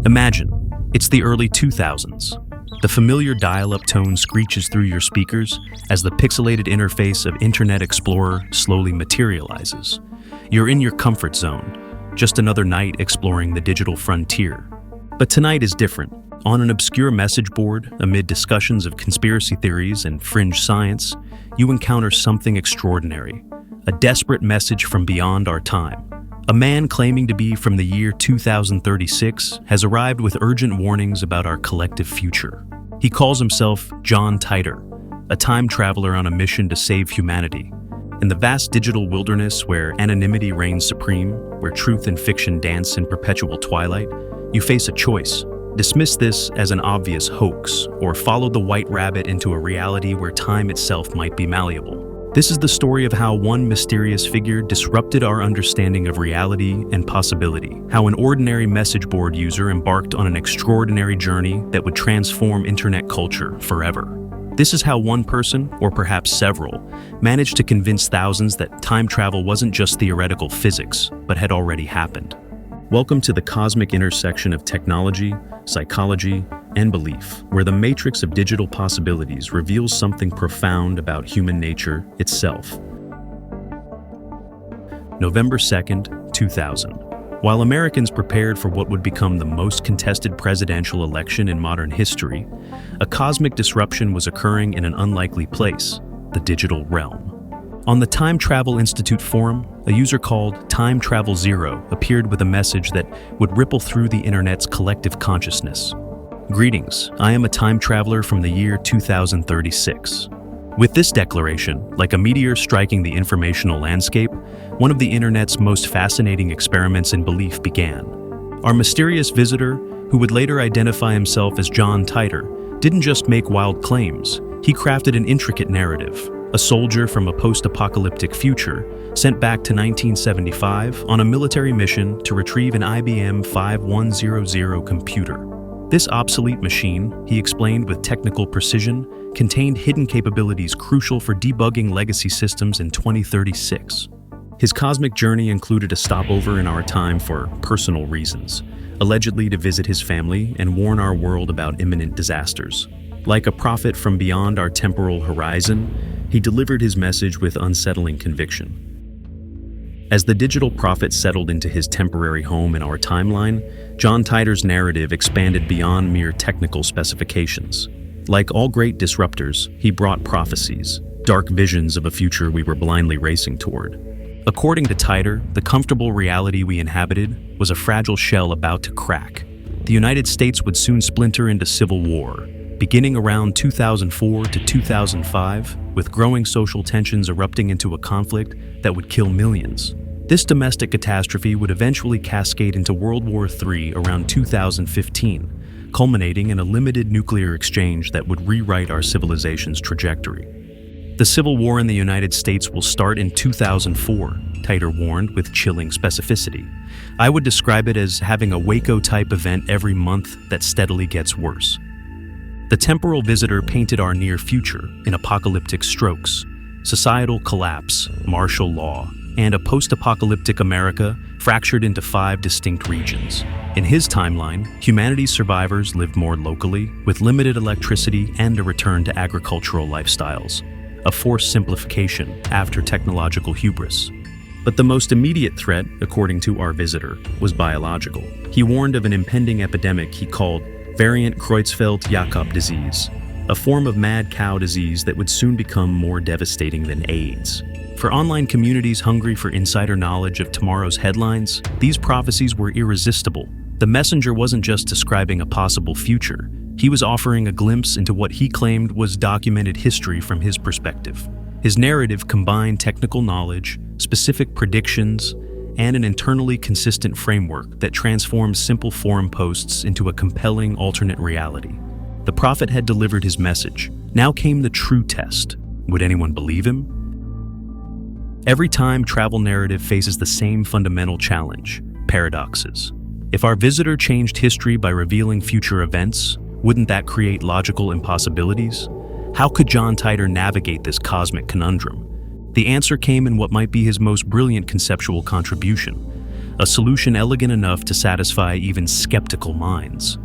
Imagine, it's the early 2000s. The familiar dial-up tone screeches through your speakers as the pixelated interface of Internet Explorer slowly materializes. You're in your comfort zone, just another night exploring the digital frontier. But tonight is different. On an obscure message board, amid discussions of conspiracy theories and fringe science, you encounter something extraordinary. A desperate message from beyond our time. A man claiming to be from the year 2036 has arrived with urgent warnings about our collective future. He calls himself John Titor, a time traveler on a mission to save humanity. In the vast digital wilderness where anonymity reigns supreme, where truth and fiction dance in perpetual twilight, you face a choice. Dismiss this as an obvious hoax, or follow the white rabbit into a reality where time itself might be malleable. This is the story of how one mysterious figure disrupted our understanding of reality and possibility, how an ordinary message board user embarked on an extraordinary journey that would transform internet culture forever. This is how one person, or perhaps several, managed to convince thousands that time travel wasn't just theoretical physics, but had already happened. Welcome to the cosmic intersection of technology, psychology, and belief, where the matrix of digital possibilities reveals something profound about human nature itself. November 2nd, 2000. While Americans prepared for what would become the most contested presidential election in modern history, a cosmic disruption was occurring in an unlikely place, the digital realm. On the Time Travel Institute forum, a user called Time Travel Zero appeared with a message that would ripple through the internet's collective consciousness. Greetings, I am a time traveler from the year 2036. With this declaration, like a meteor striking the informational landscape, one of the internet's most fascinating experiments in belief began. Our mysterious visitor, who would later identify himself as John Titor, didn't just make wild claims, he crafted an intricate narrative. A soldier from a post-apocalyptic future, sent back to 1975 on a military mission to retrieve an IBM 5100 computer. This obsolete machine, he explained with technical precision, contained hidden capabilities crucial for debugging legacy systems in 2036. His cosmic journey included a stopover in our time for personal reasons, allegedly to visit his family and warn our world about imminent disasters. Like a prophet from beyond our temporal horizon, he delivered his message with unsettling conviction. As the digital prophet settled into his temporary home in our timeline, John Titor's narrative expanded beyond mere technical specifications. Like all great disruptors, he brought prophecies, dark visions of a future we were blindly racing toward. According to Titor, the comfortable reality we inhabited was a fragile shell about to crack. The United States would soon splinter into civil war, beginning around 2004 to 2005, with growing social tensions erupting into a conflict that would kill millions. This domestic catastrophe would eventually cascade into World War III around 2015, culminating in a limited nuclear exchange that would rewrite our civilization's trajectory. The Civil War in the United States will start in 2004, Titor warned with chilling specificity. I would describe it as having a Waco-type event every month that steadily gets worse. The temporal visitor painted our near future in apocalyptic strokes: societal collapse, martial law, and a post-apocalyptic America fractured into 5 distinct regions. In his timeline, humanity's survivors lived more locally, with limited electricity and a return to agricultural lifestyles, a forced simplification after technological hubris. But the most immediate threat, according to our visitor, was biological. He warned of an impending epidemic he called variant Creutzfeldt-Jakob disease, a form of mad cow disease that would soon become more devastating than AIDS. For online communities hungry for insider knowledge of tomorrow's headlines, these prophecies were irresistible. The messenger wasn't just describing a possible future, he was offering a glimpse into what he claimed was documented history from his perspective. His narrative combined technical knowledge, specific predictions, and an internally consistent framework that transforms simple forum posts into a compelling alternate reality. The prophet had delivered his message. Now came the true test. Would anyone believe him? Every time travel narrative faces the same fundamental challenge: paradoxes. If our visitor changed history by revealing future events, wouldn't that create logical impossibilities? How could John Titor navigate this cosmic conundrum? The answer came in what might be his most brilliant conceptual contribution: a solution elegant enough to satisfy even skeptical minds.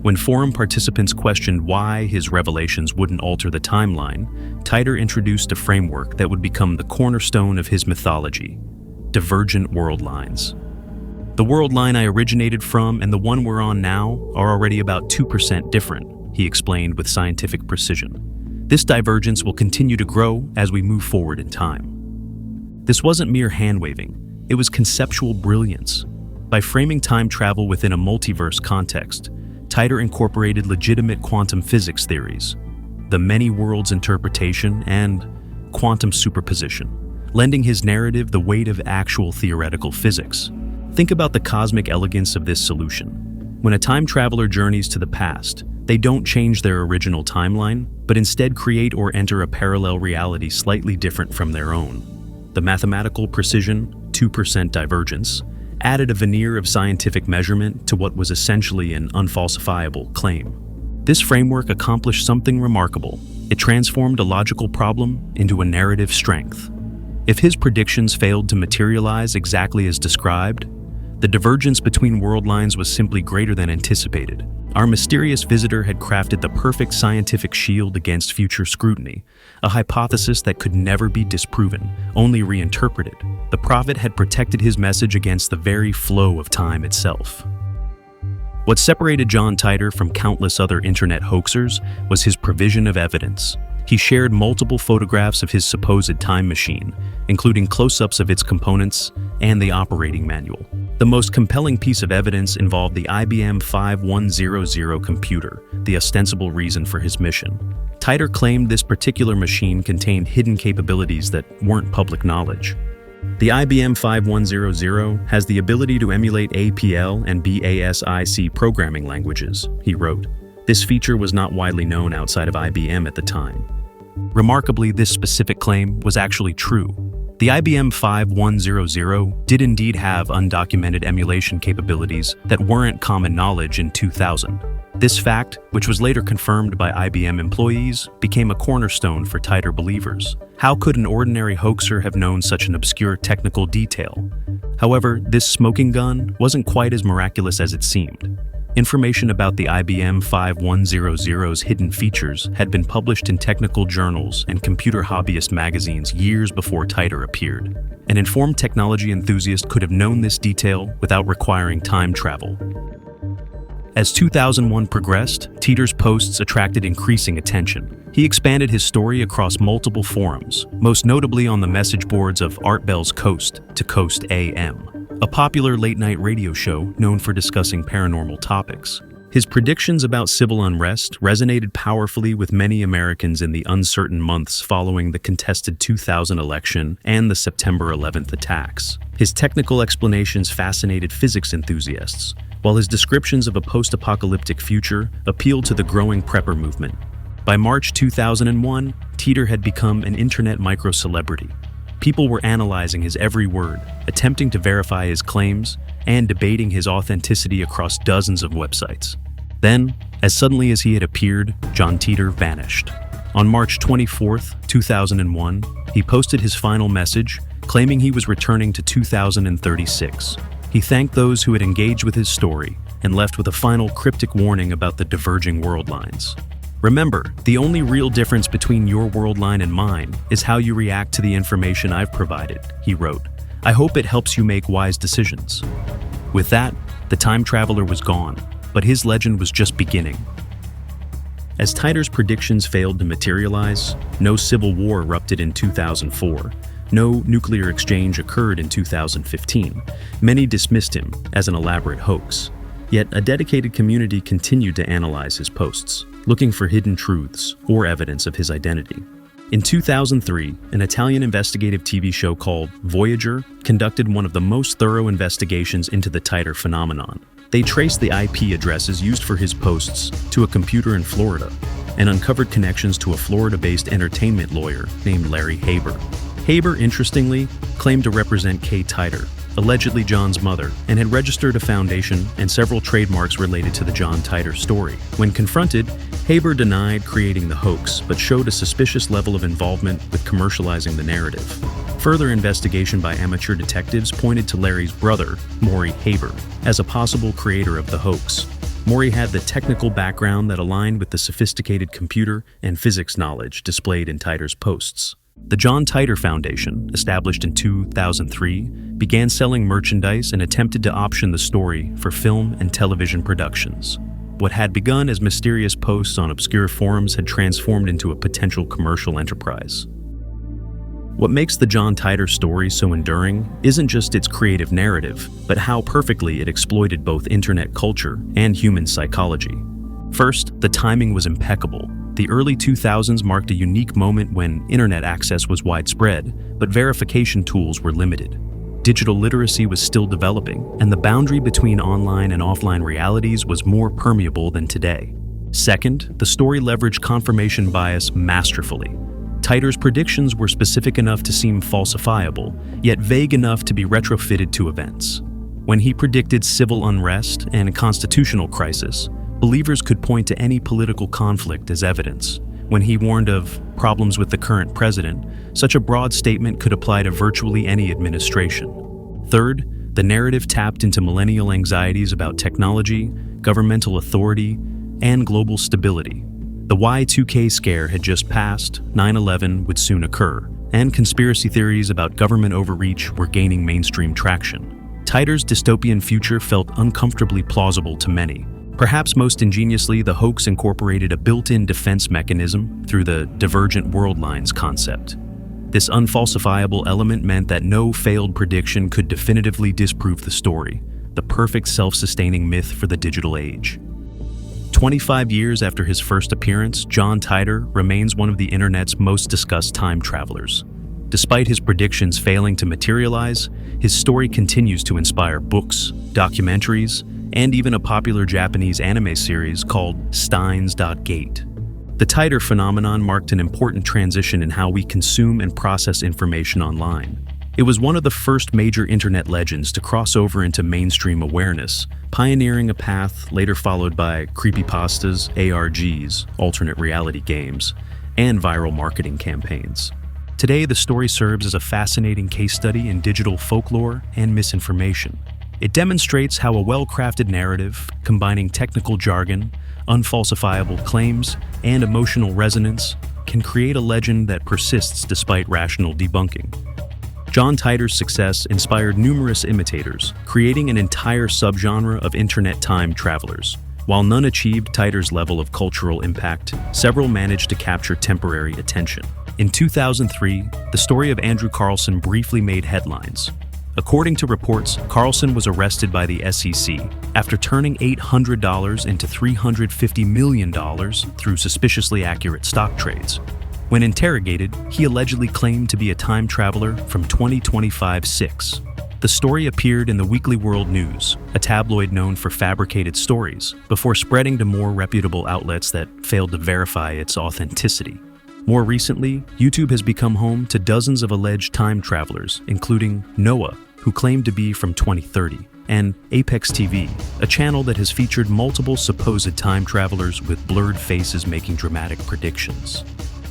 When forum participants questioned why his revelations wouldn't alter the timeline, Titor introduced a framework that would become the cornerstone of his mythology: divergent world lines. The world line I originated from and the one we're on now are already about 2% different, he explained with scientific precision. This divergence will continue to grow as we move forward in time. This wasn't mere hand-waving, it was conceptual brilliance. By framing time travel within a multiverse context, Titor incorporated legitimate quantum physics theories, the many worlds interpretation, and quantum superposition, lending his narrative the weight of actual theoretical physics. Think about the cosmic elegance of this solution. When a time traveler journeys to the past, they don't change their original timeline, but instead create or enter a parallel reality slightly different from their own. The mathematical precision, 2% divergence, added a veneer of scientific measurement to what was essentially an unfalsifiable claim. This framework accomplished something remarkable. It transformed a logical problem into a narrative strength. If his predictions failed to materialize exactly as described, the divergence between world lines was simply greater than anticipated. Our mysterious visitor had crafted the perfect scientific shield against future scrutiny, a hypothesis that could never be disproven, only reinterpreted. The prophet had protected his message against the very flow of time itself. What separated John Titor from countless other internet hoaxers was his provision of evidence. He shared multiple photographs of his supposed time machine, including close-ups of its components and the operating manual. The most compelling piece of evidence involved the IBM 5100 computer, the ostensible reason for his mission. Titor claimed this particular machine contained hidden capabilities that weren't public knowledge. The IBM 5100 has the ability to emulate APL and BASIC programming languages, he wrote. This feature was not widely known outside of IBM at the time. Remarkably, this specific claim was actually true. The IBM 5100 did indeed have undocumented emulation capabilities that weren't common knowledge in 2000. This fact, which was later confirmed by IBM employees, became a cornerstone for Titor believers. How could an ordinary hoaxer have known such an obscure technical detail? However, this smoking gun wasn't quite as miraculous as it seemed. Information about the IBM 5100's hidden features had been published in technical journals and computer hobbyist magazines years before Titor appeared. An informed technology enthusiast could have known this detail without requiring time travel. As 2001 progressed, Titor's posts attracted increasing attention. He expanded his story across multiple forums, most notably on the message boards of Art Bell's Coast to Coast AM, a popular late-night radio show known for discussing paranormal topics. His predictions about civil unrest resonated powerfully with many Americans in the uncertain months following the contested 2000 election and the September 11th attacks. His technical explanations fascinated physics enthusiasts, while his descriptions of a post-apocalyptic future appealed to the growing prepper movement. By March 2001, Titor had become an internet micro-celebrity. People were analyzing his every word, attempting to verify his claims, and debating his authenticity across dozens of websites. Then, as suddenly as he had appeared, John Titor vanished. On March 24, 2001, he posted his final message, claiming he was returning to 2036. He thanked those who had engaged with his story and left with a final cryptic warning about the diverging world lines. Remember, the only real difference between your world line and mine is how you react to the information I've provided, he wrote. I hope it helps you make wise decisions. With that, the time traveler was gone, but his legend was just beginning. As Titor's predictions failed to materialize, no civil war erupted in 2004. No nuclear exchange occurred in 2015. Many dismissed him as an elaborate hoax. Yet a dedicated community continued to analyze his posts, looking for hidden truths or evidence of his identity. In 2003, an Italian investigative TV show called Voyager conducted one of the most thorough investigations into the Titor phenomenon. They traced the IP addresses used for his posts to a computer in Florida and uncovered connections to a Florida-based entertainment lawyer named Larry Haber. Haber, interestingly, claimed to represent Kay Titor, allegedly John's mother, and had registered a foundation and several trademarks related to the John Titor story. When confronted, Haber denied creating the hoax, but showed a suspicious level of involvement with commercializing the narrative. Further investigation by amateur detectives pointed to Larry's brother, Maury Haber, as a possible creator of the hoax. Maury had the technical background that aligned with the sophisticated computer and physics knowledge displayed in Titor's posts. The John Titor Foundation, established in 2003, began selling merchandise and attempted to option the story for film and television productions. What had begun as mysterious posts on obscure forums had transformed into a potential commercial enterprise. What makes the John Titor story so enduring isn't just its creative narrative, but how perfectly it exploited both internet culture and human psychology. First, the timing was impeccable. The early 2000s marked a unique moment when internet access was widespread, but verification tools were limited. Digital literacy was still developing, and the boundary between online and offline realities was more permeable than today. Second, the story leveraged confirmation bias masterfully. Titor's predictions were specific enough to seem falsifiable, yet vague enough to be retrofitted to events. When he predicted civil unrest and a constitutional crisis, believers could point to any political conflict as evidence. When he warned of problems with the current president, such a broad statement could apply to virtually any administration. Third, the narrative tapped into millennial anxieties about technology, governmental authority, and global stability. The Y2K scare had just passed, 9/11 would soon occur, and conspiracy theories about government overreach were gaining mainstream traction. Titor's dystopian future felt uncomfortably plausible to many. Perhaps most ingeniously, the hoax incorporated a built-in defense mechanism through the Divergent world lines concept. This unfalsifiable element meant that no failed prediction could definitively disprove the story, the perfect self-sustaining myth for the digital age. 25 years after his first appearance, John Titor remains one of the internet's most discussed time travelers. Despite his predictions failing to materialize, his story continues to inspire books, documentaries, and even a popular Japanese anime series called Steins Gate. The Titor phenomenon marked an important transition in how we consume and process information online. It was one of the first major internet legends to cross over into mainstream awareness, pioneering a path later followed by creepypastas, ARGs, alternate reality games, and viral marketing campaigns. Today, the story serves as a fascinating case study in digital folklore and misinformation. It demonstrates how a well-crafted narrative, combining technical jargon, unfalsifiable claims, and emotional resonance, can create a legend that persists despite rational debunking. John Titor's success inspired numerous imitators, creating an entire subgenre of internet time travelers. While none achieved Titor's level of cultural impact, several managed to capture temporary attention. In 2003, the story of Andrew Carlssen briefly made headlines. According to reports, Carlssen was arrested by the SEC after turning $800 into $350 million through suspiciously accurate stock trades. When interrogated, he allegedly claimed to be a time traveler from 2025-6. The story appeared in the Weekly World News, a tabloid known for fabricated stories, before spreading to more reputable outlets that failed to verify its authenticity. More recently, YouTube has become home to dozens of alleged time travelers, including Noah, who claimed to be from 2030, and Apex TV, a channel that has featured multiple supposed time travelers with blurred faces making dramatic predictions.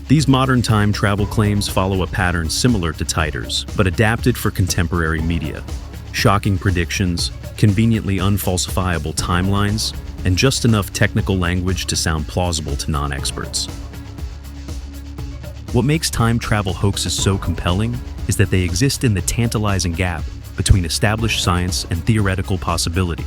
These modern time travel claims follow a pattern similar to Titor's, but adapted for contemporary media. Shocking predictions, conveniently unfalsifiable timelines, and just enough technical language to sound plausible to non-experts. What makes time travel hoaxes so compelling is that they exist in the tantalizing gap between established science and theoretical possibility.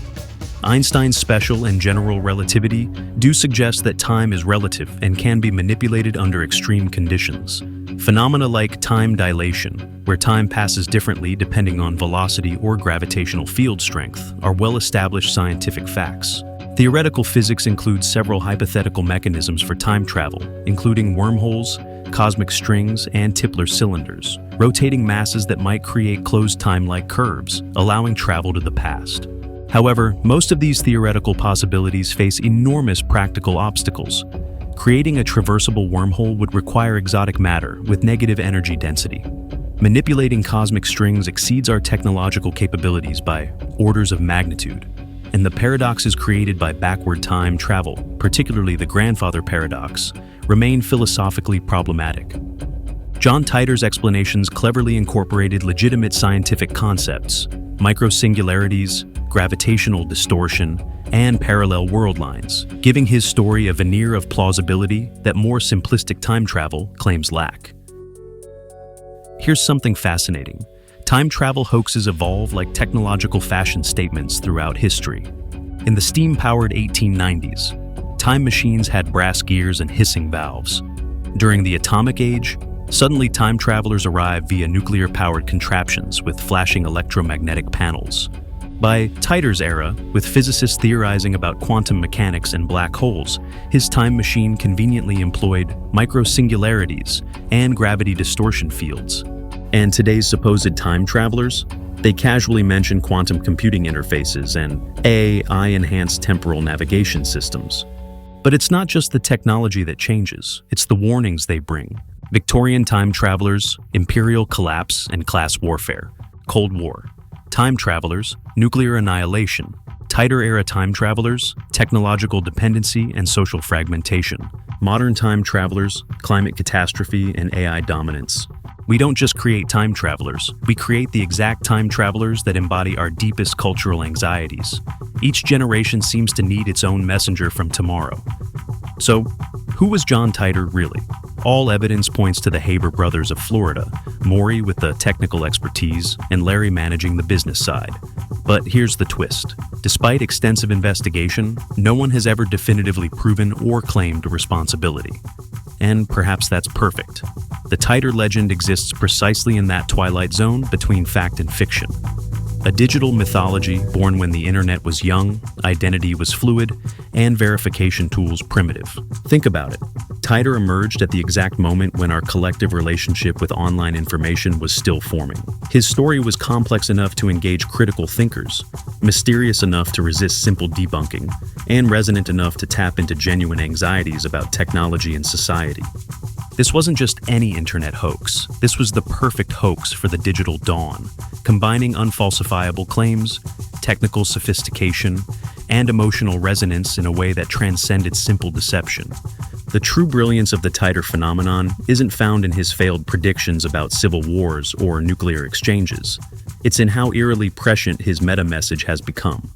Einstein's special and general relativity do suggest that time is relative and can be manipulated under extreme conditions. Phenomena like time dilation, where time passes differently depending on velocity or gravitational field strength, are well-established scientific facts. Theoretical physics includes several hypothetical mechanisms for time travel, including wormholes, cosmic strings, and Tipler cylinders, rotating masses that might create closed time-like curves, allowing travel to the past. However, most of these theoretical possibilities face enormous practical obstacles. Creating a traversable wormhole would require exotic matter with negative energy density. Manipulating cosmic strings exceeds our technological capabilities by orders of magnitude, and the paradoxes created by backward time travel, particularly the grandfather paradox, remain philosophically problematic. John Titor's explanations cleverly incorporated legitimate scientific concepts, microsingularities, gravitational distortion, and parallel world lines, giving his story a veneer of plausibility that more simplistic time travel claims lack. Here's something fascinating. Time travel hoaxes evolve like technological fashion statements throughout history. In the steam-powered 1890s, time machines had brass gears and hissing valves. During the atomic age, suddenly time travelers arrived via nuclear-powered contraptions with flashing electromagnetic panels. By Titor's era, with physicists theorizing about quantum mechanics and black holes, his time machine conveniently employed microsingularities and gravity distortion fields. And today's supposed time travelers? They casually mention quantum computing interfaces and AI-enhanced temporal navigation systems. But it's not just the technology that changes, it's the warnings they bring. Victorian time travelers, imperial collapse and class warfare, Cold War. Time travelers, nuclear annihilation. Titor-era time travelers, technological dependency and social fragmentation. Modern time travelers, climate catastrophe and AI dominance. We don't just create time travelers, we create the exact time travelers that embody our deepest cultural anxieties. Each generation seems to need its own messenger from tomorrow. So, who was John Titor really? All evidence points to the Haber brothers of Florida, Maury with the technical expertise, and Larry managing the business side. But here's the twist. Despite extensive investigation, no one has ever definitively proven or claimed responsibility. And perhaps that's perfect. The Titor legend exists precisely in that twilight zone between fact and fiction. A digital mythology born when the internet was young, identity was fluid, and verification tools primitive. Think about it. Titor emerged at the exact moment when our collective relationship with online information was still forming. His story was complex enough to engage critical thinkers, mysterious enough to resist simple debunking, and resonant enough to tap into genuine anxieties about technology and society. This wasn't just any internet hoax. This was the perfect hoax for the digital dawn, combining unfalsifiable claims, technical sophistication, and emotional resonance in a way that transcended simple deception. The true brilliance of the Titor phenomenon isn't found in his failed predictions about civil wars or nuclear exchanges. It's in how eerily prescient his meta-message has become.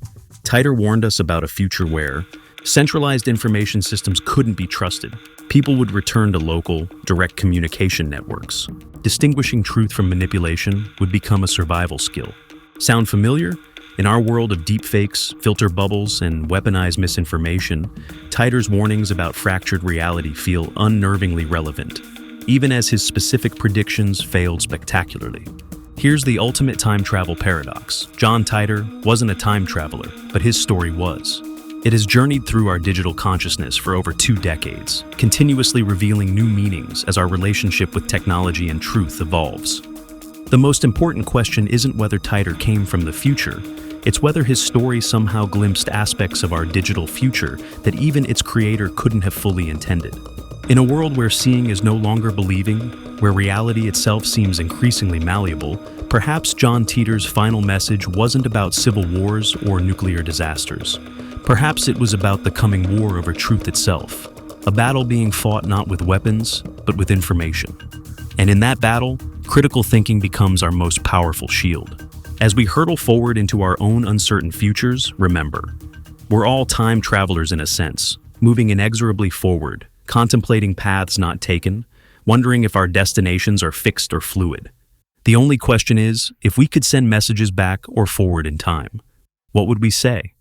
Titor warned us about a future where centralized information systems couldn't be trusted. People would return to local, direct communication networks. Distinguishing truth from manipulation would become a survival skill. Sound familiar? In our world of deepfakes, filter bubbles, and weaponized misinformation, Titor's warnings about fractured reality feel unnervingly relevant, even as his specific predictions failed spectacularly. Here's the ultimate time travel paradox. John Titor wasn't a time traveler, but his story was. It has journeyed through our digital consciousness for over 2 decades, continuously revealing new meanings as our relationship with technology and truth evolves. The most important question isn't whether Titor came from the future, it's whether his story somehow glimpsed aspects of our digital future that even its creator couldn't have fully intended. In a world where seeing is no longer believing, where reality itself seems increasingly malleable, perhaps John Titor's final message wasn't about civil wars or nuclear disasters. Perhaps it was about the coming war over truth itself, a battle being fought not with weapons, but with information. And in that battle, critical thinking becomes our most powerful shield. As we hurtle forward into our own uncertain futures, remember, we're all time travelers in a sense, moving inexorably forward, contemplating paths not taken, wondering if our destinations are fixed or fluid. The only question is, if we could send messages back or forward in time, what would we say?